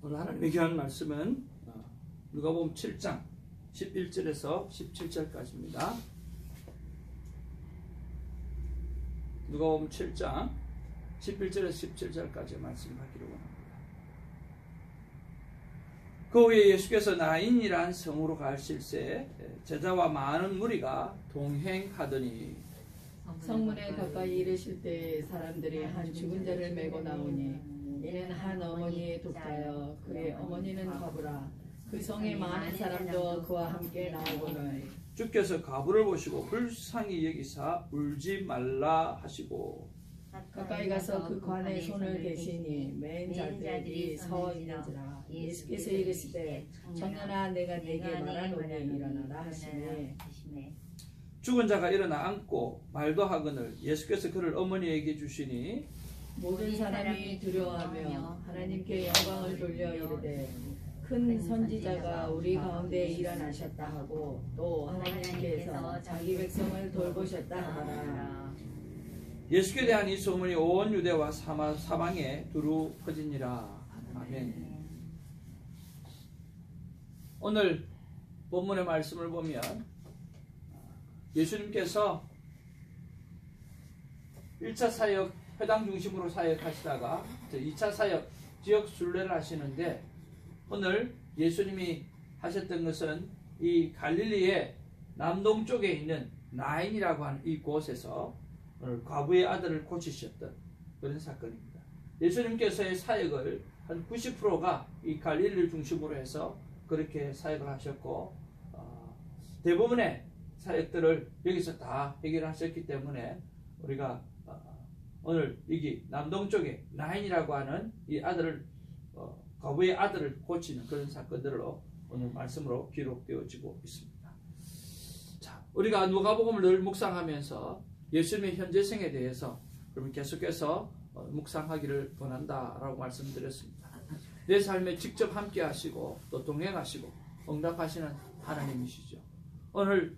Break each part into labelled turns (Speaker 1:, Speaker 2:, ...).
Speaker 1: 오늘 하나님의 귀한 말씀은 누가복음 7장 11절에서 17절까지입니다. 누가복음 7장 11절에서 17절까지 말씀하기로 원합니다. 그 후에 예수께서 나인이란 성으로 가실새 제자와 많은 무리가 동행하더니
Speaker 2: 성문에 가까이 이르실 때 사람들이 한 죽은 자를 메고 나오니 이는 한 어머니의 독자여 그의 어머니는 과부라. 그 성에 많은 사람도 그와 함께 나오거늘
Speaker 1: 주께서 과부를 보시고 불쌍히 여기사 울지 말라 하시고
Speaker 2: 가까이 가서 그 관에 손을 대시니 맨 자들이 서 있는지라. 예수께서 이르시되 청년아 내가 네게 말하노니 일어나라 하시매
Speaker 1: 죽은 자가 일어나 앉고 말도 하거늘 예수께서 그를 어머니에게 주시니
Speaker 2: 모든 사람이 두려워하며 하나님께 영광을 돌려 이르되 큰 선지자가 우리 가운데 일어나셨다 하고 또 하나님께서 자기 백성을 돌보셨다 하라.
Speaker 1: 예수께 대한 이 소문이 온 유대와 사방에 두루 퍼지니라. 아멘. 오늘 본문의 말씀을 보면 예수님께서 1차 사역 회당 중심으로 사역하시다가 2차 사역 지역 순례를 하시는데 오늘 예수님이 하셨던 것은 이 갈릴리의 남동쪽에 있는 나인이라고 하는 이 곳에서 오늘 과부의 아들을 고치셨던 그런 사건입니다. 예수님께서의 사역을 한 90%가 이 갈릴리를 중심으로 해서 그렇게 사역을 하셨고 대부분의 사역들을 여기서 다 해결하셨기 때문에 우리가 오늘 여기 남동쪽에 나인이라고 하는 이 아들을 과부의 아들을 고치는 그런 사건들로 오늘 말씀으로 기록되어지고 있습니다. 자, 우리가 누가복음을 늘 묵상하면서 예수님의 현재성에 대해서 그러면 계속해서 묵상하기를 원한다라고 말씀드렸습니다. 내 삶에 직접 함께 하시고 또 동행하시고 응답하시는 하나님이시죠. 오늘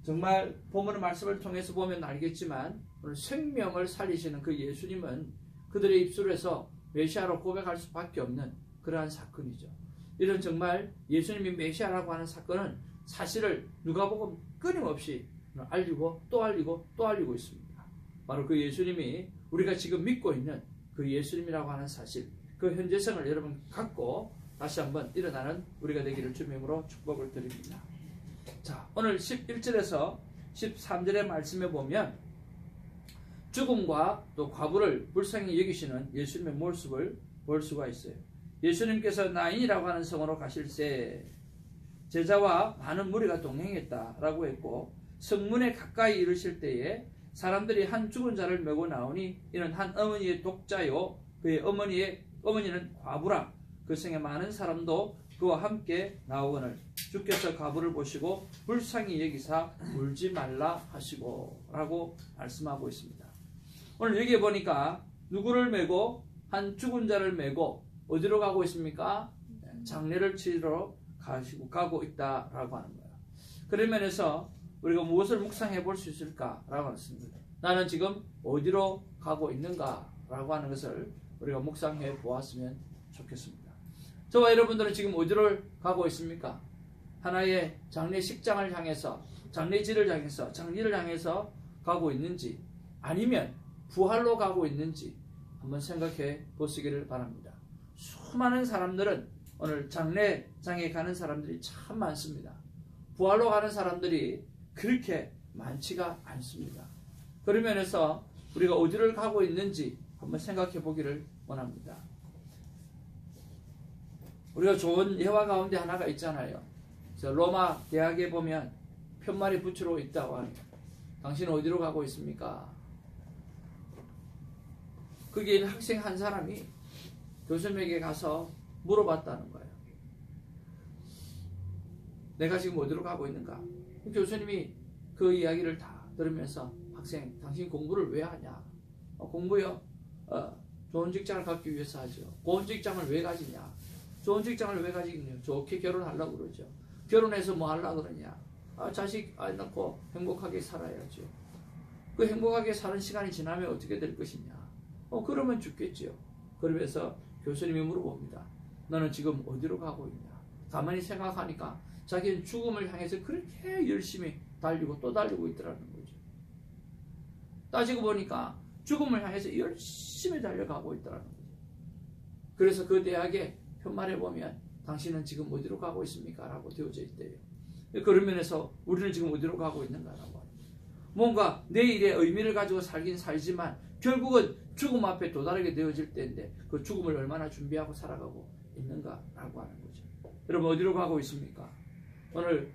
Speaker 1: 정말 본문의 말씀을 통해서 보면 알겠지만 오늘 생명을 살리시는 그 예수님은 그들의 입술에서 메시아로 고백할 수밖에 없는 그러한 사건이죠. 이런 정말 예수님이 메시아라고 하는 사건은 사실을 누가복음 끊임없이 알리고 또 알리고 또 알리고 있습니다. 바로 그 예수님이 우리가 지금 믿고 있는 그 예수님이라고 하는 사실, 그 현재성을 여러분 갖고 다시 한번 일어나는 우리가 되기를 주님의 이름으로 축복을 드립니다. 자, 오늘 11절에서 13절의 말씀에 보면 죽음과 또 과부를 불쌍히 여기시는 예수님의 모습을 볼 수가 있어요. 예수님께서 나인이라고 하는 성으로 가실새 제자와 많은 무리가 동행했다라고 했고 성문에 가까이 이르실 때에 사람들이 한 죽은 자를 메고 나오니 이는 한 어머니의 독자요 그의 어머니는 과부라. 그 성에 많은 사람도 그와 함께 나오거늘 주께서 과부를 보시고 불쌍히 여기사 울지 말라 하시고 라고 말씀하고 있습니다. 오늘 여기에 보니까 누구를 메고 한 죽은 자를 메고 어디로 가고 있습니까? 장례를 치러 가고 있다라고 하는 거예요. 그런 면에서 우리가 무엇을 묵상해 볼 수 있을까라고 했습니다. 나는 지금 어디로 가고 있는가라고 하는 것을 우리가 묵상해 보았으면 좋겠습니다. 저와 여러분들은 지금 어디로 가고 있습니까? 하나의 장례식장을 향해서, 장례지를 향해서, 장례를 향해서 가고 있는지 아니면 부활로 가고 있는지 한번 생각해 보시기를 바랍니다. 수많은 사람들은 오늘 장례장에 가는 사람들이 참 많습니다. 부활로 가는 사람들이 그렇게 많지가 않습니다. 그런 면에서 우리가 어디를 가고 있는지 한번 생각해 보기를 원합니다. 우리가 좋은 예화 가운데 하나가 있잖아요. 로마 대학에 보면 편말이 붙이러 있다고 합니다. 당신은 어디로 가고 있습니까? 거기에 있는 학생 한 사람이 교수님에게 가서 물어봤다는 거예요. 내가 지금 어디로 가고 있는가? 교수님이 그 이야기를 다 들으면서 학생, 당신 공부를 왜 하냐? 공부요? 좋은 직장을 갖기 위해서 하죠. 좋은 직장을 왜 가지냐? 좋은 직장을 왜 가지겠냐? 좋게 결혼하려고 그러죠. 결혼해서 뭐 하려고 그러냐? 자식 안 낳고 행복하게 살아야죠. 그 행복하게 사는 시간이 지나면 어떻게 될 것이냐. 그러면 죽겠지요. 그러면서 교수님이 물어봅니다. 너는 지금 어디로 가고 있냐. 가만히 생각하니까 자기는 죽음을 향해서 그렇게 열심히 달리고 또 달리고 있더라는 거죠. 따지고 보니까 죽음을 향해서 열심히 달려가고 있더라는 거죠. 그래서 그 대학에 편말해 보면 당신은 지금 어디로 가고 있습니까? 라고 되어져 있대요. 그런 면에서 우리는 지금 어디로 가고 있는가라고 합니다. 뭔가 내일의 의미를 가지고 살긴 살지만 결국은 죽음 앞에 도달하게 되어질 때인데 그 죽음을 얼마나 준비하고 살아가고 있는가라고 하는 거죠. 여러분 어디로 가고 있습니까? 오늘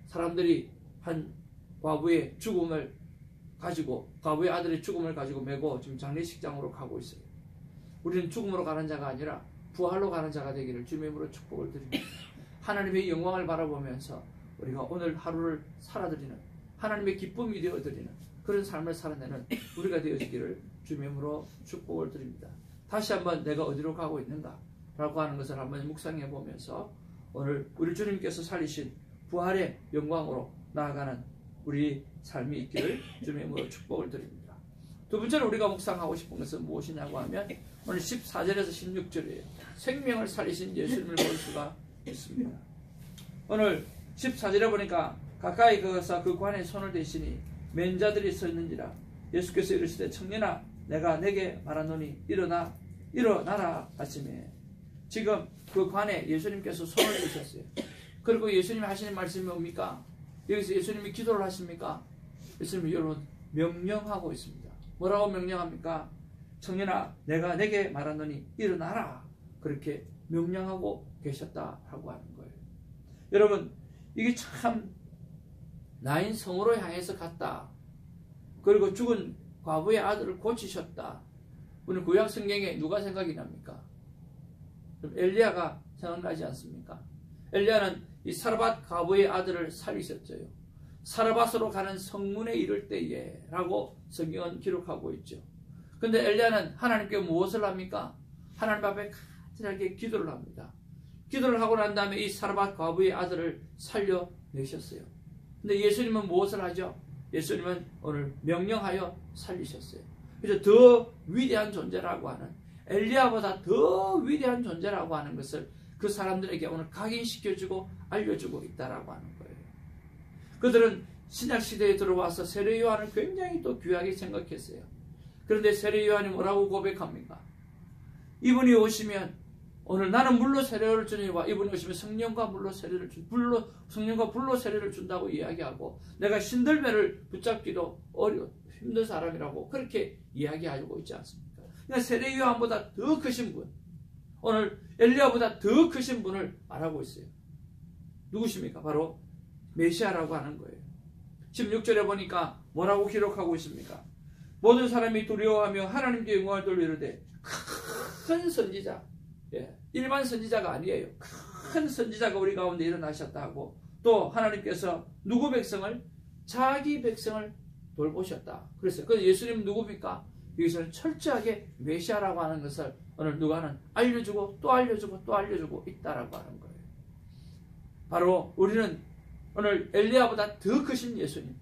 Speaker 1: 사람들이 한 과부의 죽음을 가지고 과부의 아들의 죽음을 가지고 메고 지금 장례식장으로 가고 있어요. 우리는 죽음으로 가는 자가 아니라 부활로 가는 자가 되기를 주님의 이름으로 축복을 드립니다. 하나님의 영광을 바라보면서 우리가 오늘 하루를 살아드리는 하나님의 기쁨이 되어드리는 그런 삶을 살아내는 우리가 되어지기를 주님의 이름으로 축복을 드립니다. 다시 한번 내가 어디로 가고 있는가 라고 하는 것을 한번 묵상해 보면서 오늘 우리 주님께서 살리신 부활의 영광으로 나아가는 우리 삶이 있기를 주님의 이름으로 축복을 드립니다. 두 번째로 우리가 묵상하고 싶은 것은 무엇이냐고 하면 오늘 14절에서 16절이에요. 생명을 살리신 예수님을 볼 수가 있습니다. 오늘 14절에 보니까 가까이 가서 그 관에 손을 대시니 맨 자들이 서 있는지라 예수께서 이르시되 청년아 내가 내게 말하노니 일어나라 하시매 지금 그 관에 예수님께서 손을 대셨어요. 그리고 예수님이 하시는 말씀이 뭡니까? 여기서 예수님이 기도를 하십니까? 예수님이 여러분 명령하고 있습니다. 뭐라고 명령합니까? 청년아 내가 내게 말하노니 일어나라 그렇게 명령하고 계셨다라고 하는 거예요. 여러분 이게 참 나인 성으로 향해서 갔다. 그리고 죽은 과부의 아들을 고치셨다. 오늘 구약 성경에 누가 생각이 납니까? 엘리야가 생각나지 않습니까? 엘리야는 이 사르밧 과부의 아들을 살리셨어요. 사르밧으로 가는 성문에 이를 때에 라고 성경은 기록하고 있죠. 근데 엘리야는 하나님께 무엇을 합니까? 하나님 앞에 간절하게 기도를 합니다. 기도를 하고 난 다음에 이 사르밧 과부의 아들을 살려내셨어요. 근데 예수님은 무엇을 하죠? 예수님은 오늘 명령하여 살리셨어요. 그래서 더 위대한 존재라고 하는 엘리야보다 더 위대한 존재라고 하는 것을 그 사람들에게 오늘 각인시켜주고 알려주고 있다라고 하는 거예요. 그들은 신약시대에 들어와서 세례 요한을 굉장히 또 귀하게 생각했어요. 그런데 세례 요한이 뭐라고 고백합니까? 이분이 오시면 오늘 나는 물로 세례를 주니와 이분이 오시면 성령과 성령과 불로 세례를 준다고 이야기하고 내가 신들매를 붙잡기도 힘든 사람이라고 그렇게 이야기하고 있지 않습니까? 그러니까 세례 요한보다 더 크신 분, 오늘 엘리야보다 더 크신 분을 말하고 있어요. 누구십니까? 바로 메시아라고 하는 거예요. 16절에 보니까 뭐라고 기록하고 있습니까? 모든 사람이 두려워하며 하나님께 영광을 돌려 이르되 큰 선지자, 일반 선지자가 아니에요. 큰 선지자가 우리 가운데 일어나셨다 하고 또 하나님께서 누구 백성을? 자기 백성을 돌보셨다. 그랬어요. 그래서 예수님은 누굽니까? 여기서는 철저하게 메시아라고 하는 것을 오늘 누가는 알려주고 또 알려주고 또 알려주고 있다라고 하는 거예요. 바로 우리는 오늘 엘리야보다 더 크신 예수님,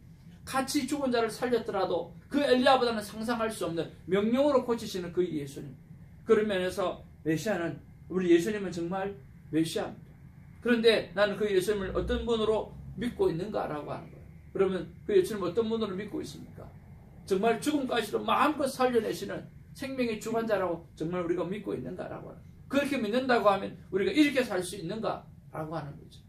Speaker 1: 같이 죽은 자를 살렸더라도 그 엘리야보다는 상상할 수 없는 명령으로 고치시는 그 예수님. 그런 면에서 메시아는 우리 예수님은 정말 메시아입니다. 그런데 나는 그 예수님을 어떤 분으로 믿고 있는가라고 하는 거예요. 그러면 그 예수님을 어떤 분으로 믿고 있습니까? 정말 죽음까지도 마음껏 살려내시는 생명의 주관자라고 정말 우리가 믿고 있는가라고 하는 거예요. 그렇게 믿는다고 하면 우리가 이렇게 살 수 있는가라고 하는 거죠.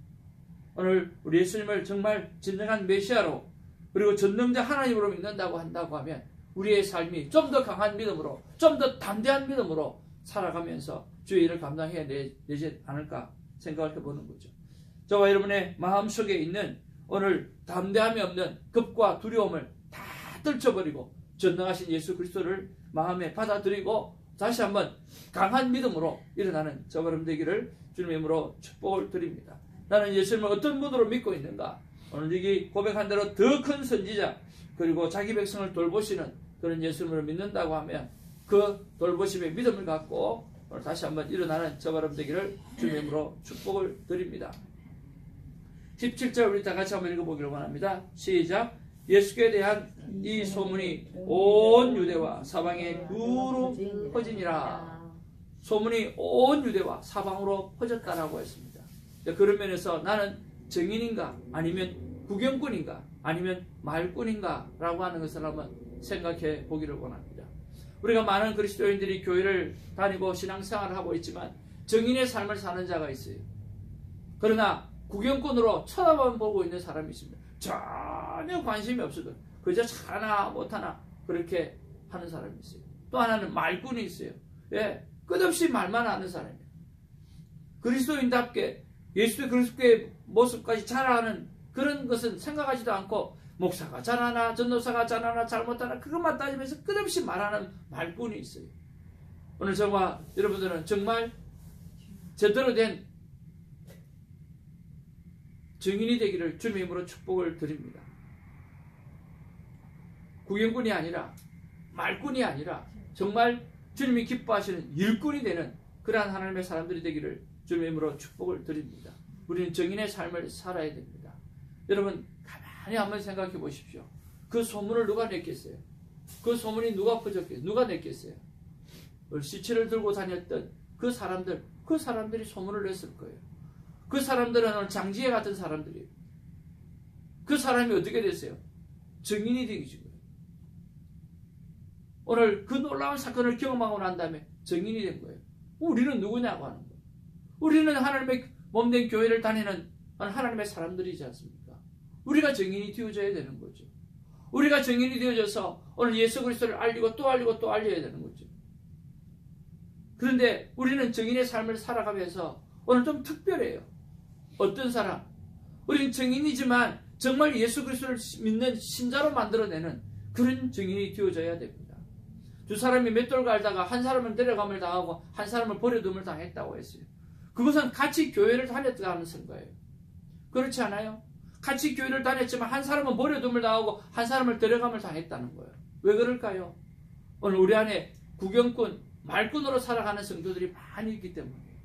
Speaker 1: 오늘 우리 예수님을 정말 진정한 메시아로 그리고 전능자 하나님으로 믿는다고 한다고 하면 우리의 삶이 좀 더 강한 믿음으로 좀 더 담대한 믿음으로 살아가면서 주의 일을 감당해야 되지 않을까 생각을 해보는 거죠. 저와 여러분의 마음속에 있는 오늘 담대함이 없는 겁과 두려움을 다 떨쳐버리고 전능하신 예수 그리스도를 마음에 받아들이고 다시 한번 강한 믿음으로 일어나는 저와 여러분 되기를 주님의 이름으로 축복을 드립니다. 나는 예수님을 어떤 분으로 믿고 있는가? 오늘 여기 고백한 대로 더 큰 선지자 그리고 자기 백성을 돌보시는 그런 예수님을 믿는다고 하면 그 돌보심의 믿음을 갖고 오늘 다시 한번 일어나는 저와 여러분 되기를 주님의 이름으로 축복을 드립니다. 17절 우리 다 같이 한번 읽어보기를 원합니다. 시작. 예수께 대한 이 소문이 온 유대와 사방에 두루 퍼지니라. 소문이 온 유대와 사방으로 퍼졌다라고 했습니다. 그런 면에서 나는 정인인가 아니면 구경꾼인가 아니면 말꾼인가 라고 하는 것을 한번 생각해 보기를 원합니다. 우리가 많은 그리스도인들이 교회를 다니고 신앙생활을 하고 있지만 정인의 삶을 사는 자가 있어요. 그러나 구경꾼으로 쳐다만 보고 있는 사람이 있습니다. 전혀 관심이 없어도 그저 잘하나 못하나 그렇게 하는 사람이 있어요. 또 하나는 말꾼이 있어요. 예, 끝없이 말만 하는 사람이에요. 그리스도인답게 예수 그리스도의 모습까지 잘하는 그런 것은 생각하지도 않고 목사가 잘하나 전도사가 잘하나 잘못하나 그것만 따지면서 끝없이 말하는 말꾼이 있어요. 오늘 저와 여러분들은 정말 제대로 된 증인이 되기를 주님의 이름으로 축복을 드립니다. 구경꾼이 아니라 말꾼이 아니라 정말 주님이 기뻐하시는 일꾼이 되는 그러한 하나님의 사람들이 되기를 주님의 이름으로 축복을 드립니다. 우리는 정인의 삶을 살아야 됩니다. 여러분 가만히 한번 생각해 보십시오. 그 소문을 누가 냈겠어요? 그 소문이 누가 퍼졌겠어요? 누가 냈겠어요? 시체를 들고 다녔던 그 사람들이 소문을 냈을 거예요. 그 사람들은 장지혜 같은 사람들이에요. 그 사람이 어떻게 됐어요? 증인이 되기 거예요. 오늘 그 놀라운 사건을 경험하고 난 다음에 증인이 된 거예요. 우리는 누구냐고 하는 거예요. 우리는 하나님의 몸된 교회를 다니는 하나님의 사람들이지 않습니까? 우리가 증인이 되어져야 되는 거죠. 우리가 증인이 되어져서 오늘 예수 그리스도를 알리고 또 알리고 또 알려야 되는 거죠. 그런데 우리는 증인의 삶을 살아가면서 오늘 좀 특별해요. 어떤 사람? 우리는 증인이지만 정말 예수 그리스도를 믿는 신자로 만들어내는 그런 증인이 되어져야 됩니다. 두 사람이 맷돌 갈다가 한 사람은 데려감을 당하고 한 사람은 버려둠을 당했다고 했어요. 그것은 같이 교회를 다녔다는 거예요. 그렇지 않아요? 같이 교회를 다녔지만 한 사람은 버려둠을 당하고 한 사람을 데려감을 당했다는 거예요. 왜 그럴까요? 오늘 우리 안에 구경꾼, 말꾼으로 살아가는 성도들이 많이 있기 때문이에요.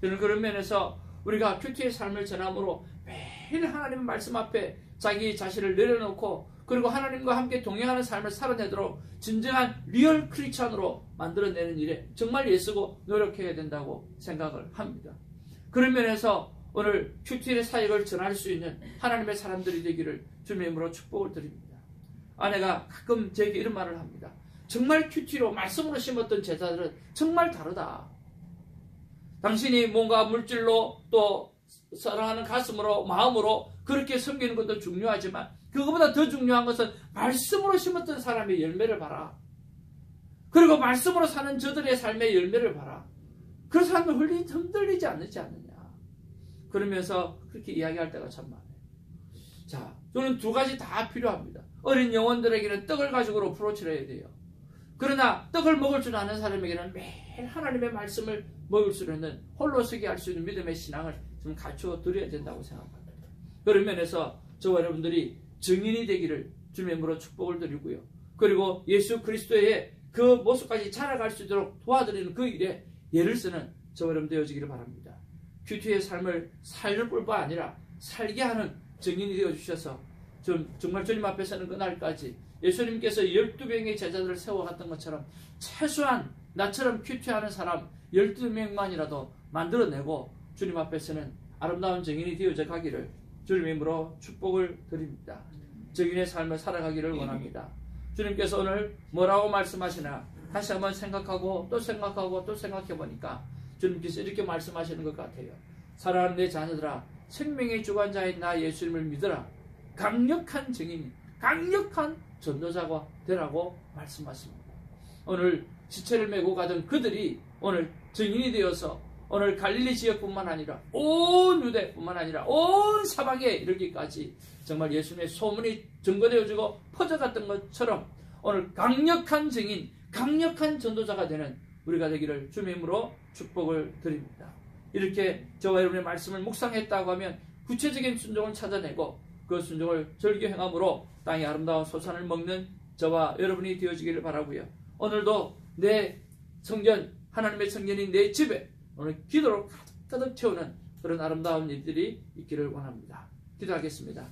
Speaker 1: 저는 그런 면에서 우리가 큐티의 삶을 전함으로 매일 하나님의 말씀 앞에 자기 자신을 내려놓고 그리고 하나님과 함께 동행하는 삶을 살아내도록 진정한 리얼 크리스찬으로 만들어내는 일에 정말 애쓰고 노력해야 된다고 생각을 합니다. 그런 면에서 오늘 큐티의 사역을 전할 수 있는 하나님의 사람들이 되기를 주님의 이름으로 축복을 드립니다. 아내가 가끔 제게 이런 말을 합니다. 정말 큐티로 말씀으로 심었던 제자들은 정말 다르다. 당신이 뭔가 물질로 또 사랑하는 가슴으로 마음으로 그렇게 섬기는 것도 중요하지만 그것보다 더 중요한 것은 말씀으로 심었던 사람의 열매를 봐라. 그리고 말씀으로 사는 저들의 삶의 열매를 봐라. 그 사람은 흔들리지 않느냐. 그러면서 그렇게 이야기할 때가 참 많아요. 자, 저는 두 가지 다 필요합니다. 어린 영혼들에게는 떡을 가지고 프로치를 해야 돼요. 그러나 떡을 먹을 줄 아는 사람에게는 매일 하나님의 말씀을 먹을 수 있는 홀로 서게 할 수 있는 믿음의 신앙을 좀 갖추어 드려야 된다고 생각합니다. 그런 면에서 저와 여러분들이 증인이 되기를 주님의 이름으로 축복을 드리고요. 그리고 예수 그리스도의 그 모습까지 자라갈 수 있도록 도와드리는 그 일에 예를 쓰는 저와 여러분 되어지기를 바랍니다. 큐티의 삶을 살릴 뿐만 아니라 살게 하는 증인이 되어주셔서 정말 주님 앞에 서는 그날까지 예수님께서 12명의 제자들을 세워갔던 것처럼 최소한 나처럼 큐티하는 사람 12명만이라도 만들어내고 주님 앞에 서는 아름다운 증인이 되어져 가기를 주님의 이름으로 축복을 드립니다. 증인의 삶을 살아가기를 원합니다. 주님께서 오늘 뭐라고 말씀하시나 다시 한번 생각하고 또 생각하고 또 생각해보니까 주님께서 이렇게 말씀하시는 것 같아요. 사랑하는 내 자녀들아, 생명의 주관자인 나 예수님을 믿으라. 강력한 증인, 강력한 전도자가 되라고 말씀하십니다. 오늘 지체를 메고 가던 그들이 오늘 증인이 되어서 오늘 갈릴리 지역뿐만 아니라 온 유대뿐만 아니라 온 사방에 이르기까지 정말 예수님의 소문이 증거되어지고 퍼져갔던 것처럼 오늘 강력한 증인, 강력한 전도자가 되는 우리가 되기를 주님의 이름으로 축복을 드립니다. 이렇게 저와 여러분의 말씀을 묵상했다고 하면 구체적인 순종을 찾아내고 그 순종을 절기 행함으로 땅의 아름다운 소산을 먹는 저와 여러분이 되어지기를 바라고요. 오늘도 내 성전, 하나님의 성전인 내 집에 오늘 기도로 가득 채우는 그런 아름다운 일들이 있기를 원합니다. 기도하겠습니다.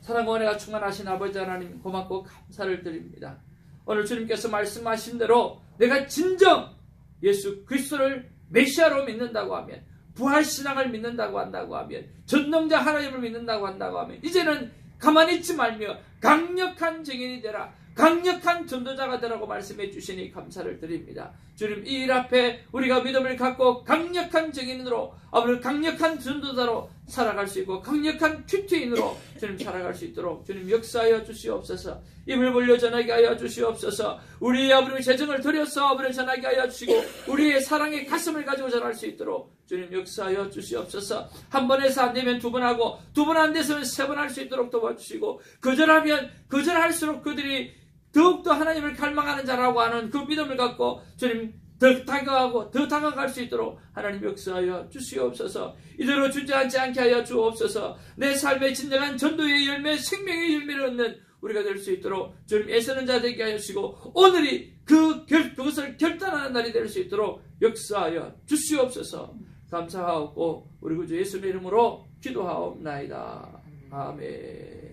Speaker 1: 사랑과 은혜가 충만하신 아버지 하나님 고맙고 감사를 드립니다. 오늘 주님께서 말씀하신 대로 내가 진정 예수 그리스도를 메시아로 믿는다고 하면, 부활신앙을 믿는다고 한다고 하면, 전능자 하나님을 믿는다고 한다고 하면 이제는 가만히 있지 말며 강력한 증인이 되라, 강력한 전도자가 되라고 말씀해 주시니 감사를 드립니다. 주님, 이 일 앞에 우리가 믿음을 갖고 강력한 증인으로, 아버지 강력한 전도자로 살아갈 수 있고 강력한 큐티인으로 주님 살아갈 수 있도록 주님 역사하여 주시옵소서. 입을 벌려 전하게 하여 주시옵소서. 우리의 아버지 재정을 들여서 아버지 전하게 하여 주시고 우리의 사랑의 가슴을 가지고 전할 수 있도록 주님 역사하여 주시옵소서. 한 번 해서 안 되면 두 번 하고, 두 번 안 돼서는 세 번 할 수 있도록 도와주시고, 거절하면 거절할수록 그들이 더욱더 하나님을 갈망하는 자라고 하는 그 믿음을 갖고 주님 더 다가가고 더 다가갈 수 있도록 하나님 역사하여 주시옵소서. 이대로 주저앉지 않게 하여 주옵소서. 내 삶의 진정한 전도의 열매, 생명의 열매를 얻는 우리가 될 수 있도록 주님 애쓰는 자 되게 하여 주시고, 오늘이 그것을 결단하는 날이 될 수 있도록 역사하여 주시옵소서. 감사하옵고 우리 구주 예수님의 이름으로 기도하옵나이다. 아멘.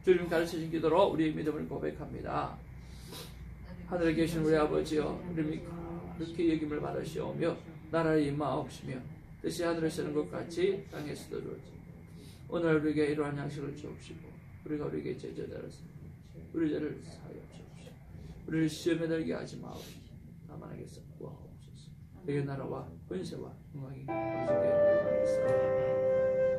Speaker 1: 주님 가르쳐준 기도로 우리의 믿음을 고백합니다. 하늘에 계신 우리 아버지여, 이름이 그렇게 여김을 받으시오며 나라의 임하옵시며 뜻이 하늘에서는 것 같이 땅에서도 이루어지고, 오늘 우리에게 이러한 양식을 주옵시고 우리가 우리에게 제자되었으니 우리 죄를 사하여 주옵시고 우리를 시험에 들게 하지 마옵시고 다만 하게서 구하옵소서. 내게 나라와 권세와 영광이 아버지께 있사옵나이다.